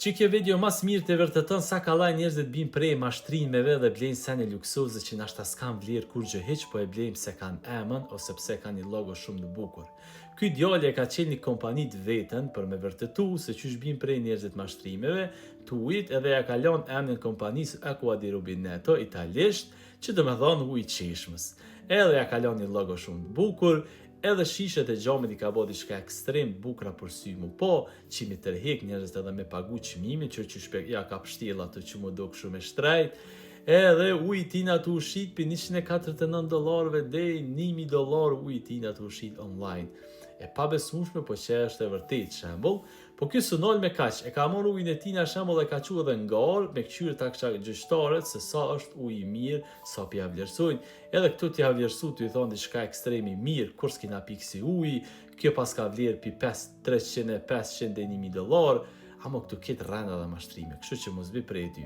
Që kjo video mas mirë të vërtetën sa kallaj njerëzit bin prej mashtrimeve dhe blejnë sene luksoze që nashta s'kan vlerë kur gjë hiq, po e blejnë pse kanë emën ose pse kanë një logo shumë të bukur. Ky djalë e ka qenë një kompani të vetën për me vërtetu se qysh bin prej njerëzit mashtrimeve, tuit edhe ja ka lënë emrin kompanisë Aqua di Rubinetto italisht, që do me thonë ujë qeshmës. Edhe ja ka lënë një logo shumë të bukur. Edhe shishet e gjamit I ka bo diçka ekstrem bukra për sy mu po, që mi tërhek njerëzit edhe me pagu qmimin, që ja ka pështjela të që mu do këshu me shtrejt. Edhe uji tina të ushit për $149 dhe $1.000 uji tina të ushit online. E pa besmushme, po që është e vërtet shembull. Po ky sunol me kaq, e ka marrë ujin e tina shembull dhe ka qu edhe ngar me kqyr taksa gjyqtarët se sa është uji I mirë, sa pja vlerësojnë. Edhe këtu t'ja vlerësu t'ju thonë diçka ekstremi mirë, kur s'kina piksi uji, kjo pas ka vlerë pi 300, 500 dhe $1.000, amo këtu ketë rrenda dhe mashtrime, kështu që mos vi prej ty.